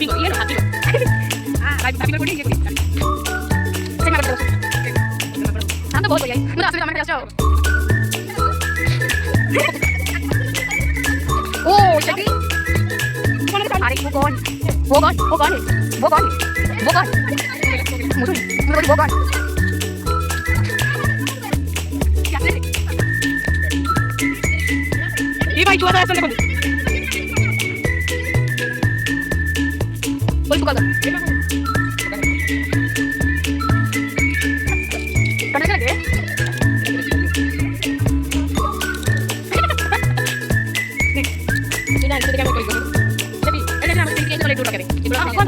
हम तो बहुत बढ़िया है मुझे आपसे हमारे पास ओ चक्री अरे वो कौन मुझे वो कौन ये भाई चुहा था ऐसा देखो बोल चुका था करने के लगे नहीं ना इसको क्या मैं कोई करूं जब ये ऐसे हम इसके लिए टूट रखे हैं कौन